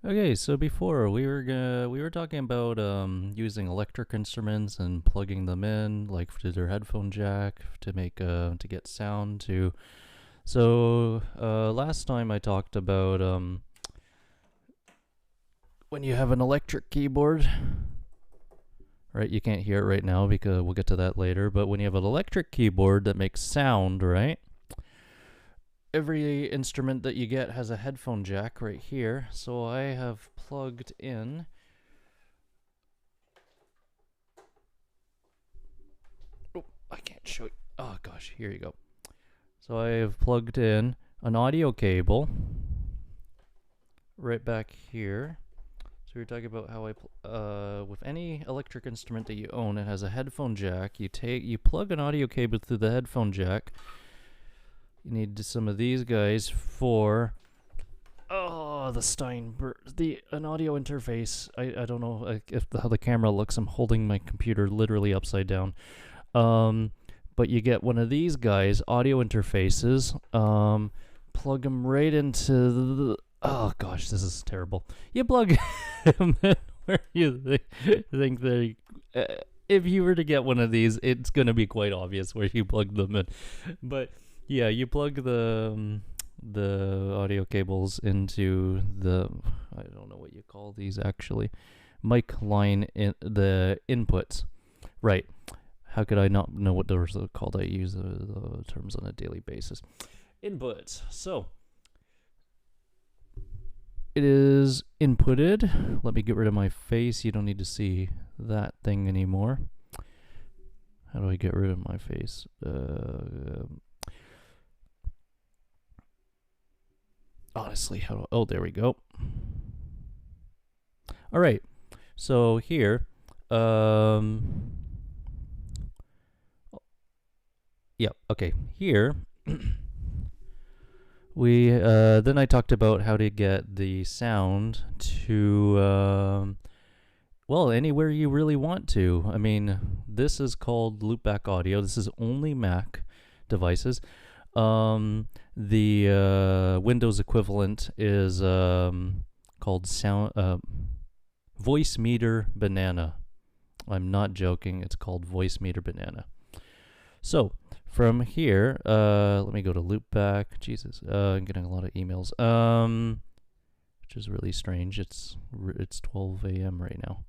Okay, so before we were talking about using electric instruments and plugging them in, like to their headphone jack to make to get sound to. So last time I talked about when you have an electric keyboard, right? You can't hear it right now because we'll get to that later. But when you have an electric keyboard that makes sound, right? Every instrument that you get has a headphone jack right here. So I have plugged in. Oh, I can't show you. Oh gosh, here you go. So I have plugged in an audio cable right back here. So we're talking about how with any electric instrument that you own, it has a headphone jack. You plug an audio cable through the headphone jack. You need some of these guys for an audio interface. I don't know how the camera looks. I'm holding my computer literally upside down. But you get one of these guys, audio interfaces. Plug them right into the. Oh gosh, this is terrible. You plug them in where you think they. If you were to get one of these, it's gonna be quite obvious where you plug them in. But yeah, you plug the audio cables into the. I don't know what you call these actually. Mic line in the inputs, right? How could I not know what those are called? I use the terms on a daily basis. Inputs. So it is inputted. Let me get rid of my face. You don't need to see that thing anymore. How do I get rid of my face? Honestly, oh, there we go. All right. So here, yeah, okay. Here, we then I talked about how to get the sound to well, anywhere you really want to. I mean, this is called loopback audio. This is only Mac devices. The Windows equivalent is called Voice Meter Banana. I'm not joking. It's called Voice Meter Banana. So from here, let me go to loopback. Jesus, I'm getting a lot of emails. Which is really strange. It's 12 a.m. right now.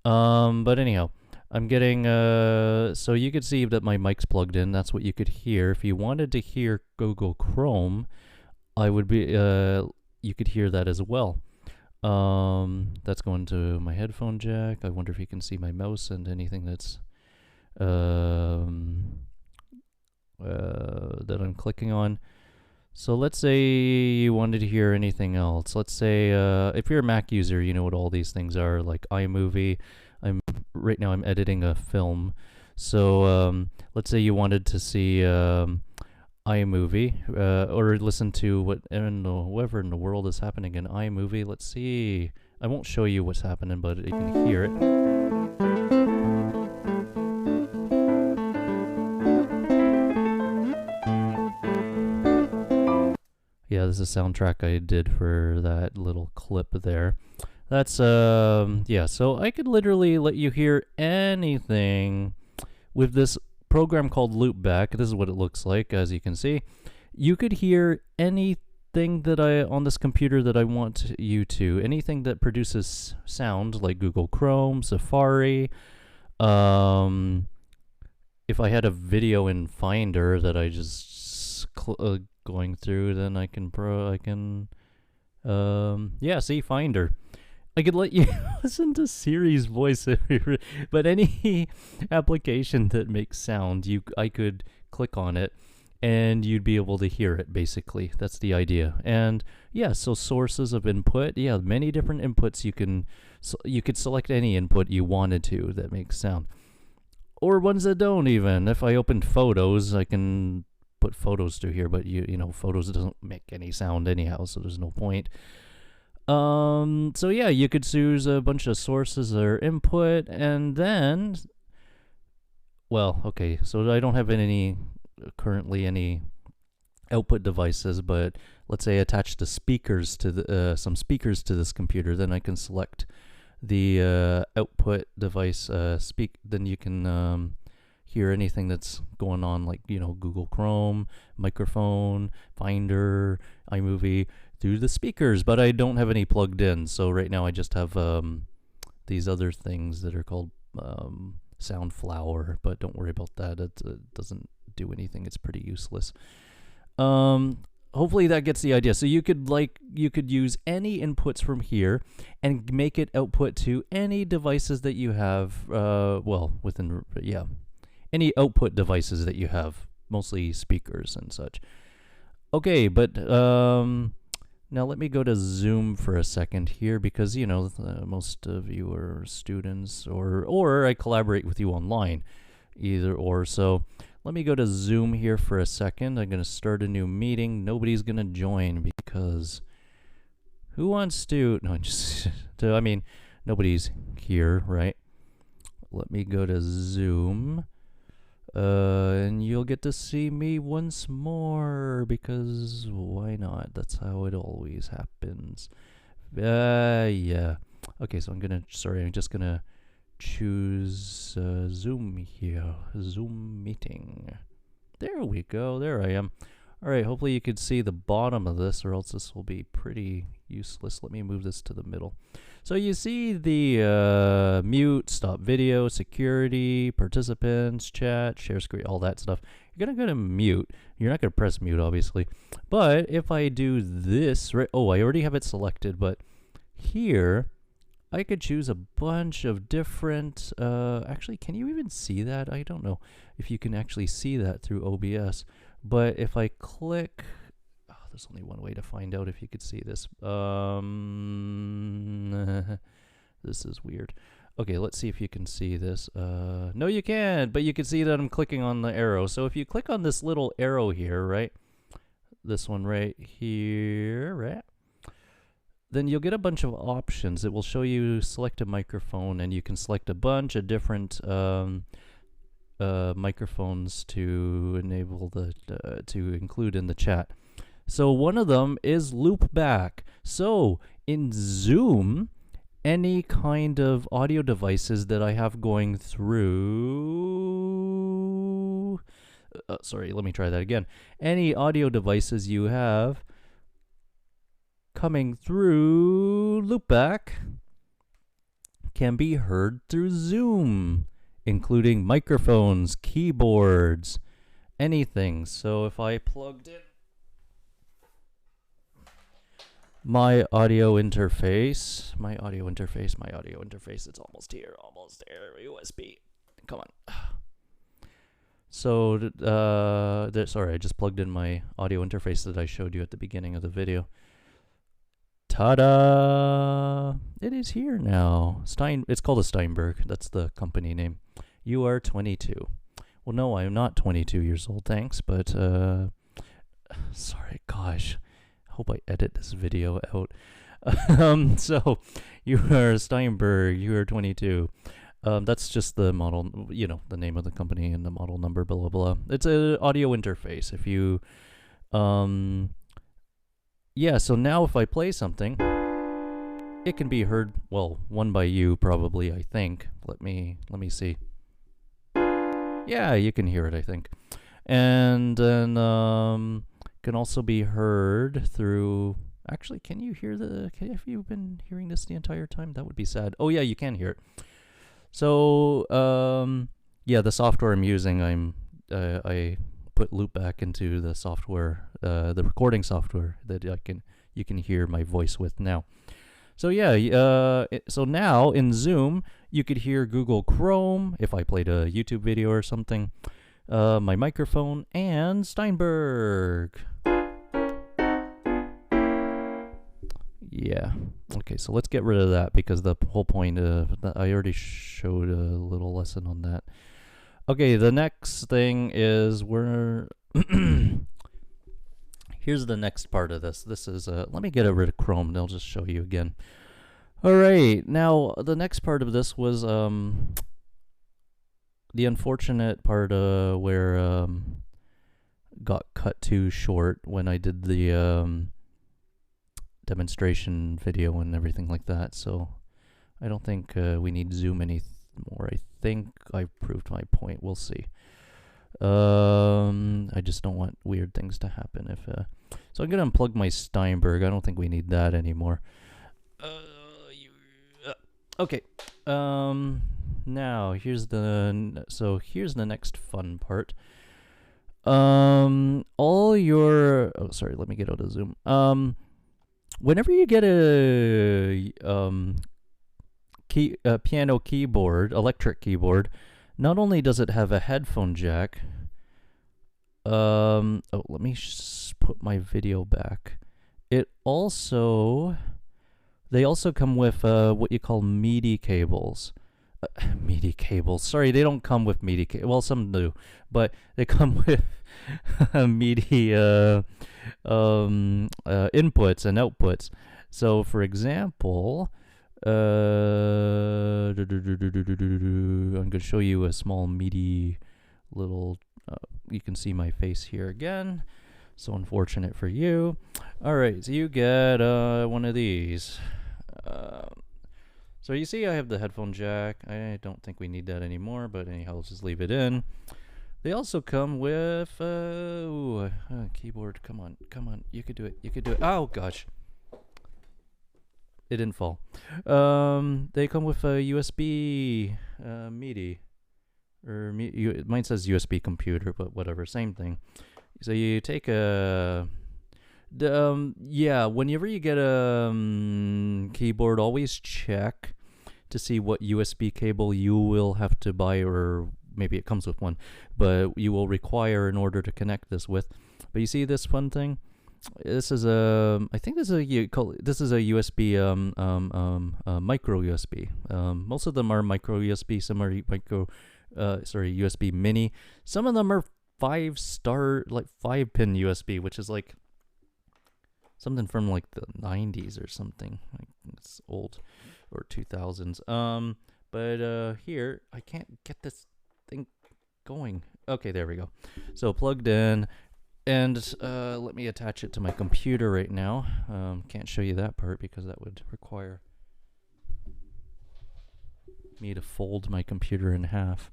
But anyhow, I'm getting so you could see that my mic's plugged in. That's what you could hear. If you wanted to hear Google Chrome, I would be you could hear that as well. That's going to my headphone jack. I wonder if you can see my mouse and anything that's that I'm clicking on. So let's say you wanted to hear anything else. Let's say if you're a Mac user, you know what all these things are, like iMovie. Right now I'm editing a film. So let's say you wanted to see iMovie or listen to whatever in the world is happening in iMovie. Let's see. I won't show you what's happening, but you can hear it. Yeah, this is a soundtrack I did for that little clip there. That's yeah, so I could literally let you hear anything with this program called Loopback. This is what it looks like, as you can see. You could hear anything that on this computer that I want you to. Anything that produces sound, like Google Chrome, Safari. If I had a video in Finder that I just going through, then I can yeah, see, Finder. I could let you listen to Siri's voice, but any application that makes sound, I could click on it and you'd be able to hear it, basically. That's the idea. And yeah, so sources of input, yeah, many different inputs. You could select any input you wanted to that makes sound, or ones that don't. Even if I opened Photos, I can put photos through here, but you know, Photos doesn't make any sound anyhow, so there's no point. So yeah, you could choose a bunch of sources or input, and then, well, okay, so I don't have currently any output devices, but let's say, attach the speakers to the some speakers to this computer, then I can select the output device then you can hear anything that's going on, like, you know, Google Chrome, microphone, Finder, iMovie, through the speakers. But I don't have any plugged in, so right now I just have these other things that are called Soundflower, but don't worry about that. It doesn't do anything. It's pretty useless. Hopefully that gets the idea. So you could use any inputs from here and make it output to any devices that you have. Any output devices that you have, mostly speakers and such. Okay, but now let me go to Zoom for a second here, because, you know, most of you are students, or I collaborate with you online, either or. So let me go to Zoom here for a second. I'm going to start a new meeting. Nobody's going to join because who wants to? No, I mean, nobody's here, right? Let me go to Zoom. And you'll get to see me once more, because why not? That's how it always happens. Yeah. Okay, so I'm just gonna choose Zoom here. Zoom meeting. There we go. There I am. All right, hopefully you can see the bottom of this, or else this will be pretty useless. Let me move this to the middle. So you see the mute, stop video, security, participants, chat, share screen, all that stuff. You're going to go to mute. You're not going to press mute, obviously. But if I do this, right? Oh, I already have it selected, but here I could choose a bunch of different, actually, can you even see that? I don't know if you can actually see that through OBS. But if I click, there's only one way to find out if you could see this. This is weird. Okay, let's see if you can see this. No, you can't, but you can see that I'm clicking on the arrow. So if you click on this little arrow here, right? This one right here, right? Then you'll get a bunch of options. It will show you select a microphone, and you can select a bunch of different microphones to enable to include in the chat. So one of them is loop back. So in Zoom, any kind of audio devices that I have going through, sorry, let me try that again. Any audio devices you have coming through loopback can be heard through Zoom, including microphones, keyboards, anything. So if I plugged in my audio interface, it's almost here, USB. Come on. So, sorry, I just plugged in my audio interface that I showed you at the beginning of the video. Ta-da! It is here now. It's called a Steinberg. That's the company name. You are 22. Well, no, I'm not 22 years old, thanks, but, sorry, gosh. Hope I edit this video out. So, you are Steinberg. You are 22. That's just the model, you know, the name of the company and the model number, blah, blah, blah. It's an audio interface. If you, yeah, so now if I play something, it can be heard, well, one by you probably, I think. Let me see. Yeah, you can hear it, I think. And then can also be heard through, actually, can you hear have you been hearing this the entire time? That would be sad. Oh yeah, you can hear it. So yeah, the software I'm using, I put loopback into the software, the recording software that you can hear my voice with now. So yeah, so now in Zoom you could hear Google Chrome if I played a YouTube video or something, my microphone, and Steinberg. Yeah. Okay, so let's get rid of that, because the whole point of that, I already showed a little lesson on that. Okay, the next thing is here's the next part of this. This is, let me get rid of Chrome and I'll just show you again. All right, now the next part of this was the unfortunate part where got cut too short when I did the demonstration video and everything like that. So I don't think we need zoom any more. I think I've proved my point. We'll see. I just don't want weird things to happen. So I'm gonna unplug my Steinberg. I don't think we need that anymore. Okay. Now here's the next fun part. All your let me get out of Zoom. Whenever you get a piano keyboard, electric keyboard, not only does it have a headphone jack. Let me put my video back. They also come with what you call MIDI cables. MIDI cables. Sorry, they don't come with MIDI cables. Well, some do, but they come with MIDI inputs and outputs. So, for example, I'm going to show you a small MIDI little. You can see my face here again. So unfortunate for you. All right, so you get one of these. So you see I have the headphone jack. I don't think we need that anymore, but anyhow, let's just leave it in. They also come with keyboard. Come on. You could do it. Oh gosh. It didn't fall. They come with a USB MIDI. Mine says USB computer, but whatever, same thing. So you take whenever you get a keyboard, always check to see what USB cable you will have to buy, or maybe it comes with one, but you will require in order to connect this with. But you see this fun thing? This is I think this is a USB micro USB. Most of them are micro USB. Some are USB mini. Some of them are 5-pin USB, which is like something from like the 90s or something. Like it's old, or 2000s. But here I can't get this thing going. Okay, there we go. So plugged in, and let me attach it to my computer right now. Can't show you that part because that would require me to fold my computer in half.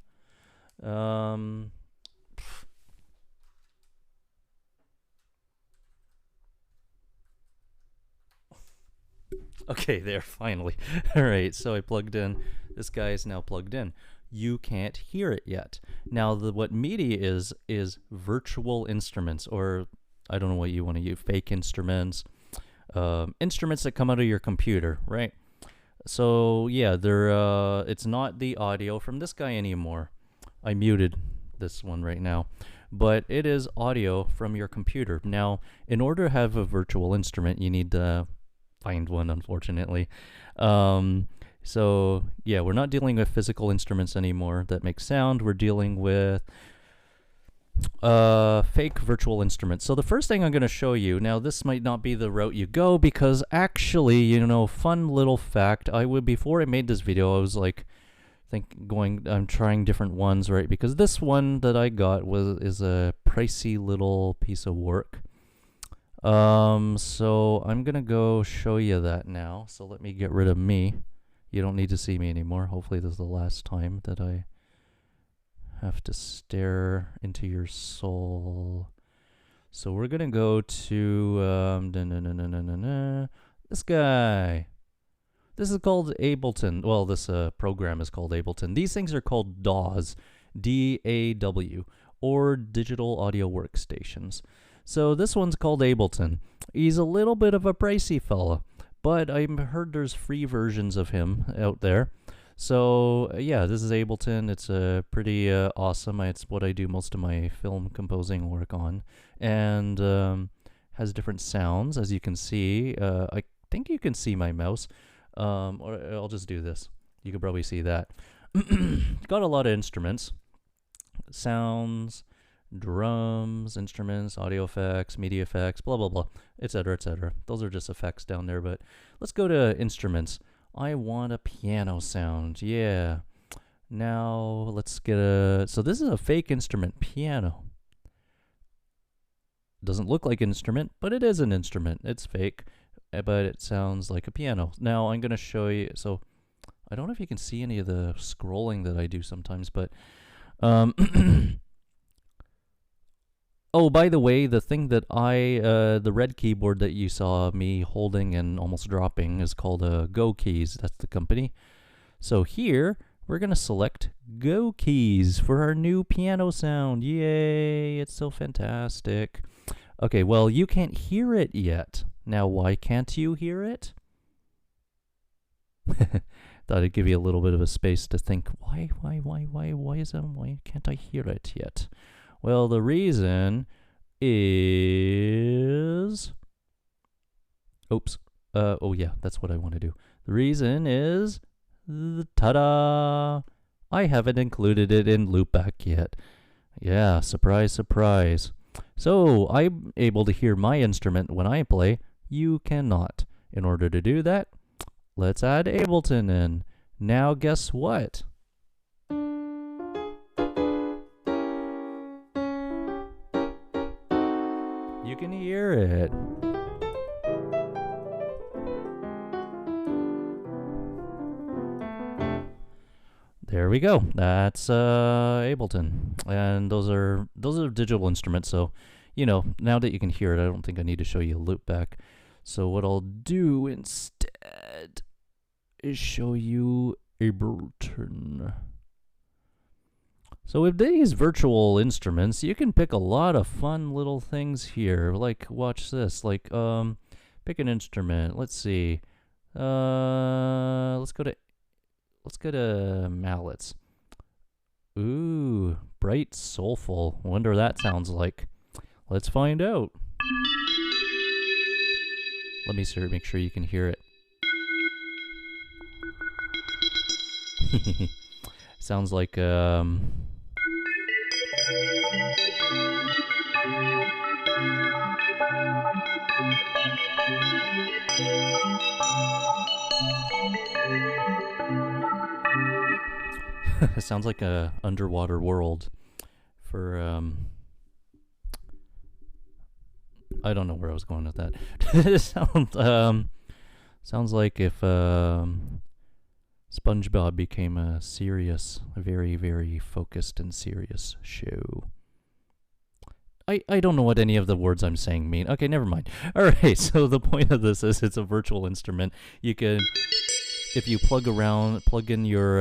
Okay, there, finally. All right, so I plugged in. This guy is now plugged in. You can't hear it yet. Now, what MIDI is virtual instruments, or I don't know what you want to use, fake instruments, instruments that come out of your computer, right? So yeah, it's not the audio from this guy anymore. I muted this one right now, but it is audio from your computer. Now, in order to have a virtual instrument, you need to find one, unfortunately. So yeah, we're not dealing with physical instruments anymore that make sound. We're dealing with fake virtual instruments. So the first thing I'm going to show you, now this might not be the route you go, because actually, fun little fact, before I made this video, I was like I'm trying different ones, right? Because this one that I got is a pricey little piece of work. So I'm gonna go show you that now. So let me get rid of me. You don't need to see me anymore. Hopefully this is the last time that I have to stare into your soul. So we're gonna go to this guy. This is called Ableton. Well, this program is called Ableton. These things are called DAWs, D-A-W, or Digital Audio Workstations. So this one's called Ableton. He's a little bit of a pricey fella, but I've heard there's free versions of him out there. So yeah, this is Ableton. It's pretty awesome. It's what I do most of my film composing work on, and has different sounds, as you can see. I think you can see my mouse, or I'll just do this. You can probably see that. Got a lot of instruments, sounds, drums, instruments, audio effects, media effects, blah, blah, blah, etc., etc. Those are just effects down there, but let's go to instruments. I want a piano sound. Yeah. Now, let's get so this is a fake instrument, piano. Doesn't look like an instrument, but it is an instrument. It's fake. but it sounds like a piano. Now I'm going to show you. So I don't know if you can see any of the scrolling that I do sometimes, but oh, by the way, the thing that the red keyboard that you saw me holding and almost dropping is called Go Keys. That's the company. So here, we're going to select Go Keys for our new piano sound. Yay, it's so fantastic. Okay, well, you can't hear it yet. Now, why can't you hear it? Thought I'd give you a little bit of a space to think, why can't I hear it yet? Well, the reason is... Oops. Oh, yeah, that's what I want to do. The reason is... Ta-da! I haven't included it in loopback yet. Yeah, surprise, surprise. So, I'm able to hear my instrument when I play. You cannot. In order to do that, let's add Ableton in. Now, guess what? You can hear it. There we go. That's Ableton, and those are digital instruments. So, you know, now that you can hear it, I don't think I need to show you a loopback. So what I'll do instead is show you Ableton. So with these virtual instruments, you can pick a lot of fun little things here. Like, watch this. Like, pick an instrument. Let's see. Let's go to mallets. Ooh, bright, soulful. Wonder what that sounds like. Let's find out. Let me make sure you can hear it. Sounds like it sounds like a underwater world for I don't know where I was going with that. Sounds like if SpongeBob became a very, very focused and serious show. I don't know what any of the words I'm saying mean. Okay, never mind. All right, so the point of this is it's a virtual instrument. You can, if you plug in your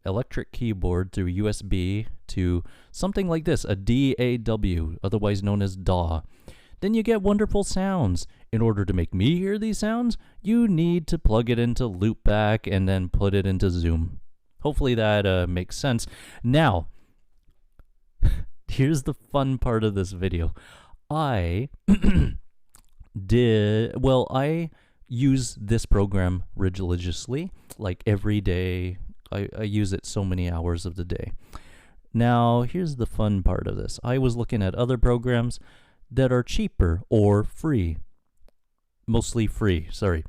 electric keyboard through USB to something like this, a DAW, otherwise known as DAW, then you get wonderful sounds. In order to make me hear these sounds, you need to plug it into loopback and then put it into Zoom. Hopefully that makes sense. Now, here's the fun part of this video. I use this program religiously, like every day. I use it so many hours of the day. Now, here's the fun part of this. I was looking at other programs that are cheaper or free. Mostly free, sorry.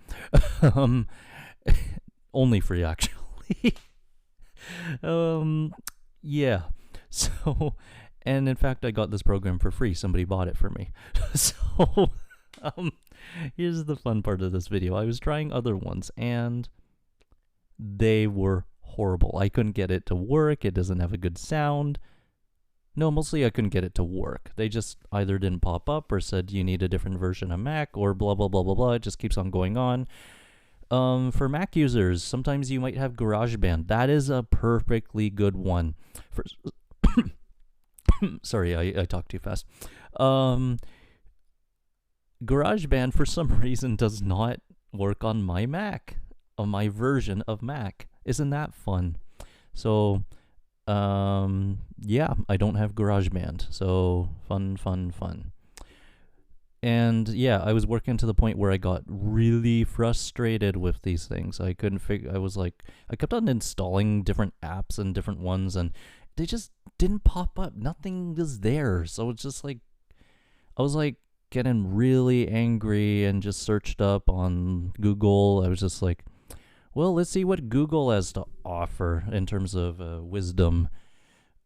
Only free, actually. Yeah. So, and in fact, I got this program for free. Somebody bought it for me. So, here's the fun part of this video. I was trying other ones, and they were horrible. I couldn't get it to work. It doesn't have a good sound. No, mostly I couldn't get it to work. They just either didn't pop up or said you need a different version of Mac or blah, blah, blah, blah, blah. It just keeps on going on. For Mac users, sometimes you might have GarageBand. That is a perfectly good one. Sorry, I talked too fast. GarageBand, for some reason, does not work on my Mac, on my version of Mac. Isn't that fun? So, yeah, I don't have GarageBand. So, fun. And yeah, I was working to the point where I got really frustrated with these things. I couldn't figure, I kept on installing different apps and different ones, and they just didn't pop up. Nothing was there. So it's just like, I was like getting really angry and just searched up on Google. I was just like, well, let's see what Google has to offer in terms of wisdom.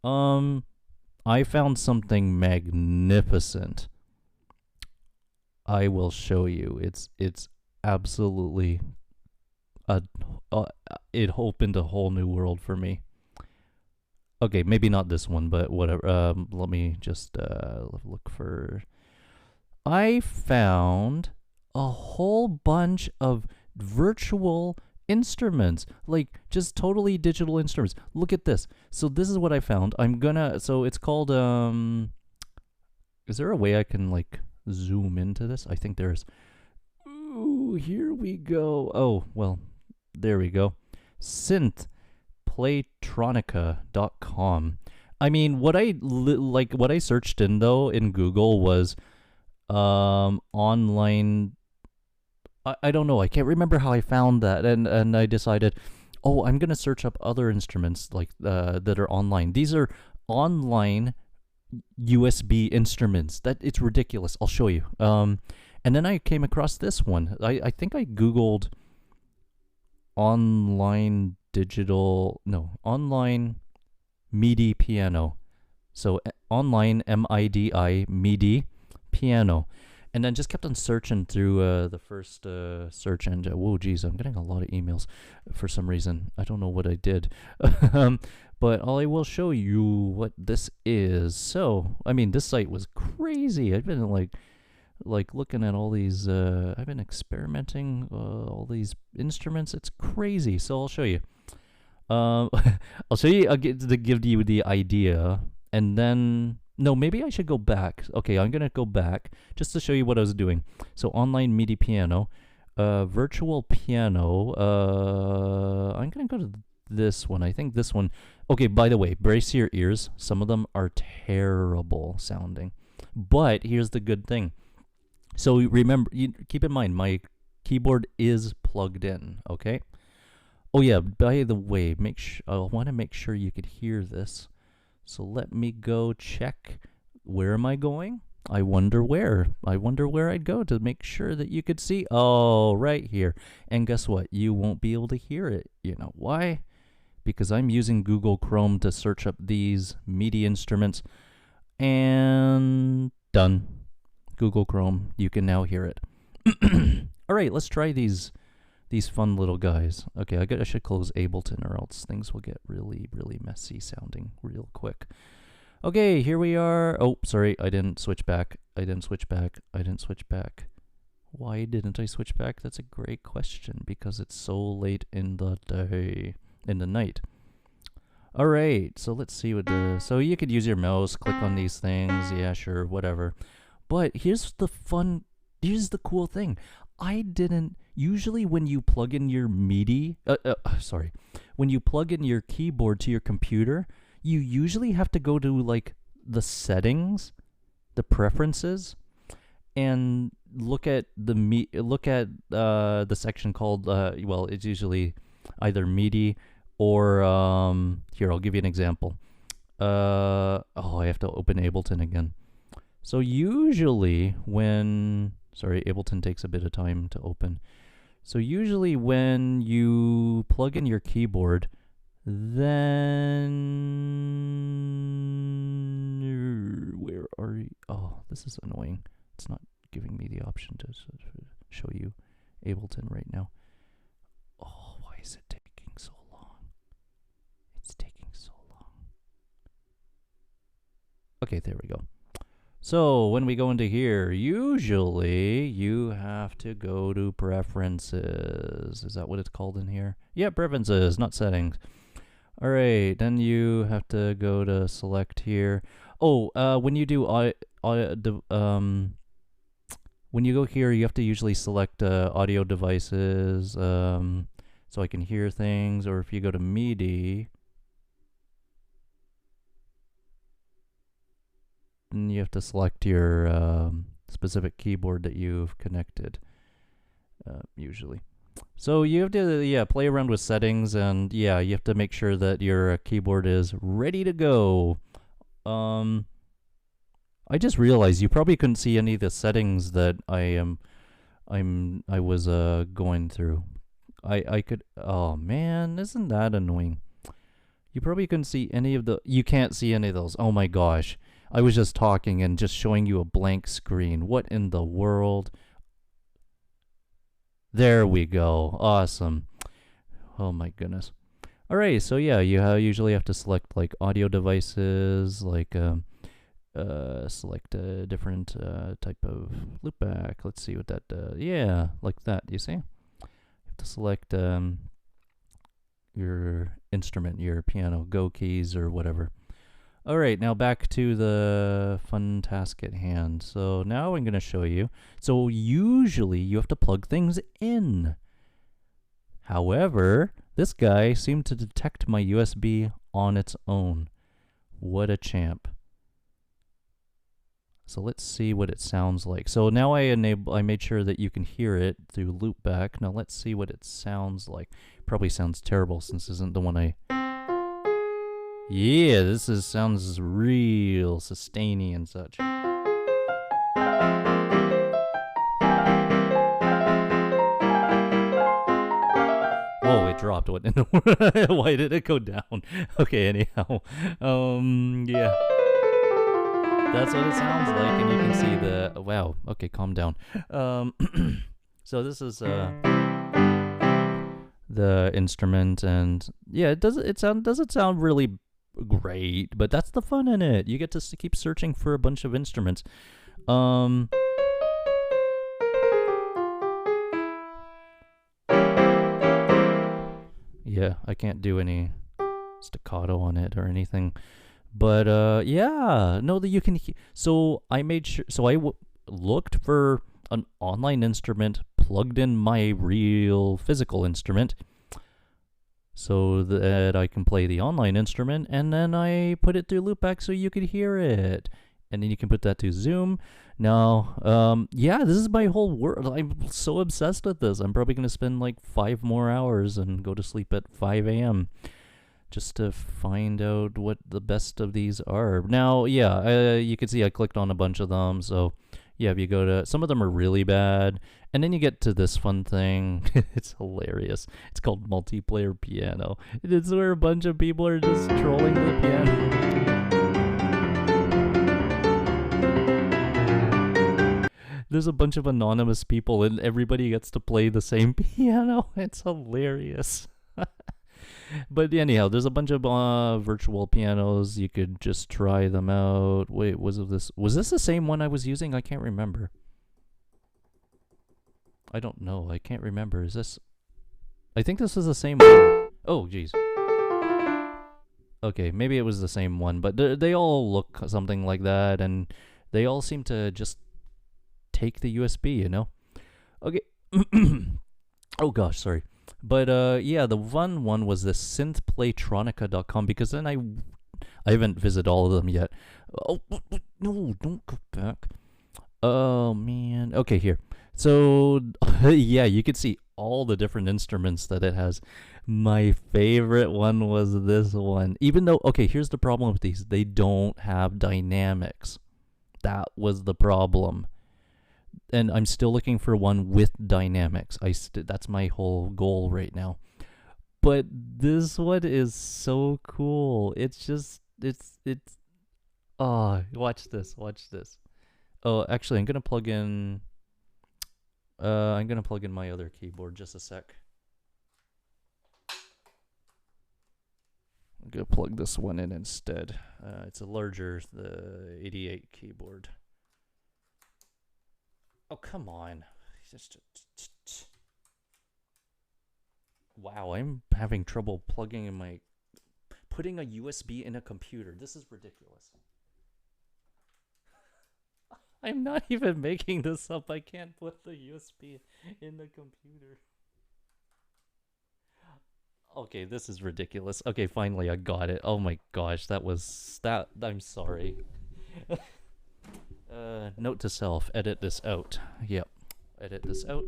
I found something magnificent. I will show you. It's absolutely a, uh, it opened a whole new world for me. Okay, maybe not this one, but whatever. Let me just look for. I found a whole bunch of virtual instruments, like just totally digital instruments. Look at this. So this is what I found. So it's called is there a way I can like zoom into this? I think there's. Ooh, here we go. Oh, well, there we go. Synthplaytronica.com. I mean, what I searched in though in Google was online. I don't know. I can't remember how I found that, and I decided, oh, I'm gonna search up other instruments like that are online. These are online USB instruments. That it's ridiculous. I'll show you. And then I came across this one. I think I Googled online MIDI piano. So online MIDI piano. And then just kept on searching through the first search engine. Whoa, geez, I'm getting a lot of emails for some reason. I don't know what I did. But I will show you what this is. So, I mean, this site was crazy. I've been like looking at all these. I've been experimenting all these instruments. It's crazy. So I'll show you. I'll show you. I'll get to give you the idea, and then no, maybe I should go back. Okay, I'm gonna go back just to show you what I was doing. So online MIDI piano, virtual piano. I'm gonna go to this one. I think this one. Okay, by the way, brace your ears. Some of them are terrible sounding, but here's the good thing. So remember, keep in mind, my keyboard is plugged in. Okay. Oh yeah. By the way, I want to make sure you could hear this. So let me go check. Where am I going? I wonder where I'd go to make sure that you could see. Oh, right here. And guess what? You won't be able to hear it. You know why? Because I'm using Google Chrome to search up these MIDI instruments. And done. Google Chrome, you can now hear it. All right, let's try these fun little guys. Okay, I should close Ableton or else things will get really, really messy sounding real quick. Okay, here we are. Oh, sorry, I didn't switch back. Why didn't I switch back? That's a great question because it's so late in the night. All right, so let's see so you could use your mouse, click on these things. Yeah, sure, whatever. But here's the cool thing. Usually when you plug in your when you plug in your keyboard to your computer, you usually have to go to like the settings, the preferences, and look at the section called, it's usually either MIDI or, here, I'll give you an example. I have to open Ableton again. So usually Ableton takes a bit of time to open. So usually when you plug in your keyboard, then where are you? Oh, this is annoying. It's not giving me the option to show you Ableton right now. Oh, why is it taking so long? It's taking so long. Okay, there we go. So when we go into here, usually you have to go to preferences. Is that what it's called in here? Yeah, preferences, not settings. All right, then you have to go to select here. Oh, when you do when you go here, you have to usually select audio devices, so I can hear things. Or if you go to MIDI, then you have to select your specific keyboard that you've connected, usually. So you have to, play around with settings, and you have to make sure that your keyboard is ready to go. I just realized you probably couldn't see any of the settings that I was going through. I could. Oh man, isn't that annoying? You probably couldn't see any of you can't see any of those. Oh my gosh. I was just talking and just showing you a blank screen. What in the world? There we go. Awesome. Oh my goodness. All right, so yeah, you usually have to select like audio devices, like select a different type of loopback. Let's see what that does. Yeah, like that. You see? You have to select your instrument, your piano, go keys, or whatever. All right, now back to the fun task at hand. So now I'm going to show you. So usually you have to plug things in. However, this guy seemed to detect my USB on its own. What a champ. So let's see what it sounds like. So now I made sure that you can hear it through loopback. Now let's see what it sounds like. Probably sounds terrible since this isn't the one I... Yeah, sounds real sustainy and such. Whoa, it dropped. What in the world? Why did it go down? Okay, anyhow. Yeah. That's what it sounds like, and you can see the... Wow, okay, calm down. So this is the instrument, and yeah, doesn't sound really great, but that's the fun in it. You get to keep searching for a bunch of instruments. Yeah, I can't do any staccato on it or anything. But yeah, no, that you can. So I made sure. So I looked for an online instrument, plugged in my real physical instrument, so that I can play the online instrument, and then I put it through loopback so you could hear it, and then you can put that to Zoom. Now, yeah, this is my whole world. I'm so obsessed with this. I'm probably gonna spend like 5 more hours and go to sleep at 5 a.m. just to find out what the best of these are. Now, yeah, you can see I clicked on a bunch of them. So, yeah, if you go to... Some of them are really bad. And then you get to this fun thing. It's hilarious. It's called multiplayer piano. It's where a bunch of people are just trolling the piano. There's a bunch of anonymous people, and everybody gets to play the same piano. It's hilarious. But anyhow, there's a bunch of virtual pianos. You could just try them out. Wait, was this the same one I was using? I can't remember. I don't know. I can't remember. Is this... I think this is the same one. Oh, geez. Okay, maybe it was the same one, but they all look something like that, and they all seem to just take the USB, you know? Okay. Oh gosh, sorry. But yeah, the fun one was the synthplaytronica.com, because then I haven't visited all of them yet. Oh, no, don't go back. Oh, man. Okay, here. So, yeah, you can see all the different instruments that it has. My favorite one was this one. Even though, okay, here's the problem with these. They don't have dynamics. That was the problem. And I'm still looking for one with dynamics. That's my whole goal right now. But this one is so cool. It's oh, watch this. Oh, actually, I'm gonna plug in my other keyboard. Just a sec. I'm gonna plug this one in instead. It's a larger, the 88 keyboard. Oh, come on. Wow, I'm having trouble plugging in putting a USB in a computer. This is ridiculous. I'm not even making this up. I can't put the USB in the computer. Okay, this is ridiculous. Okay, finally I got it. Oh my gosh, I'm sorry. Note to self, edit this out. Yep, edit this out.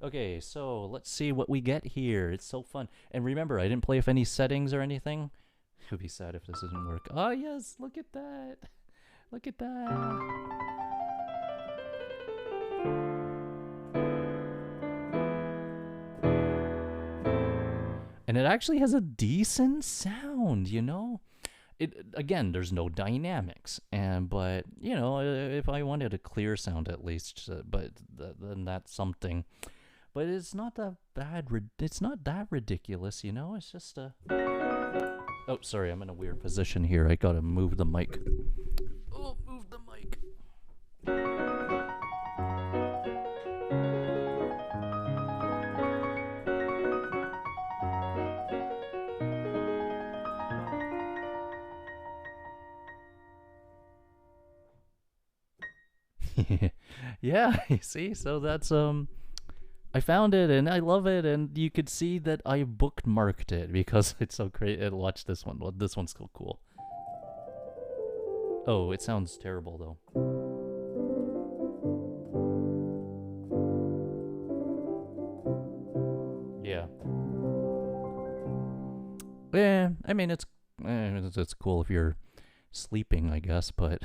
Okay, so let's see what we get here. It's so fun. And remember, I didn't play with any settings or anything. It would be sad if this doesn't work. Oh yes, look at that. Look at that. And it actually has a decent sound, you know? Again, there's no dynamics, but you know, if I wanted a clear sound at least, but then that's something. But it's not that bad. It's not that ridiculous, you know. It's just a. Oh, sorry, I'm in a weird position here. I gotta move the mic. Oh, move the mic. Yeah, you see, so that's I found it and I love it, and you could see that I bookmarked it because it's so great. Watch this one. Well, this one's so cool. Oh, it sounds terrible though. Yeah. Yeah, I mean it's cool if you're sleeping, I guess, but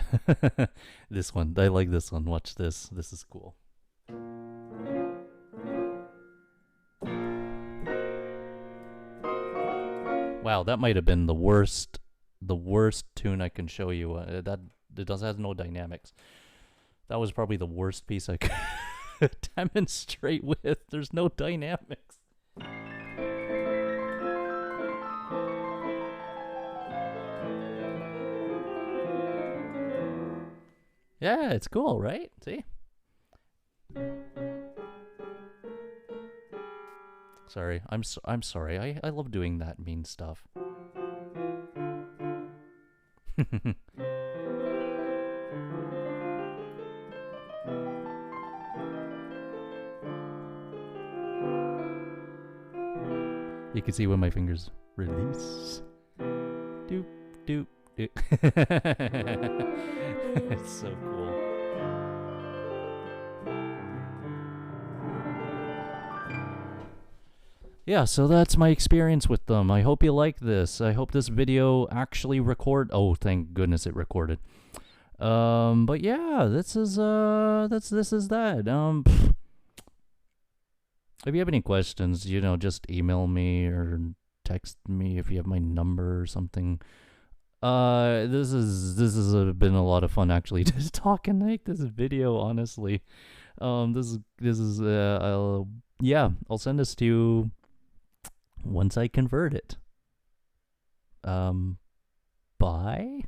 this one, I like this one. Watch this. This is cool. Wow, that might have been the worst tune I can show you. That it does has no dynamics. That was probably the worst piece I could demonstrate with. There's no dynamics. Yeah, it's cool, right? See? Sorry, I'm sorry. I love doing that mean stuff. You can see when my fingers release. Doop doop doop. It's so cool. Yeah, so that's my experience with them. I hope you like this. I hope this video actually oh, thank goodness it recorded. But yeah, this is that. If you have any questions, you know, just email me or text me if you have my number or something. This has been a lot of fun actually, just talk and make this video, honestly. This is I'll send this to you once I convert it. Bye.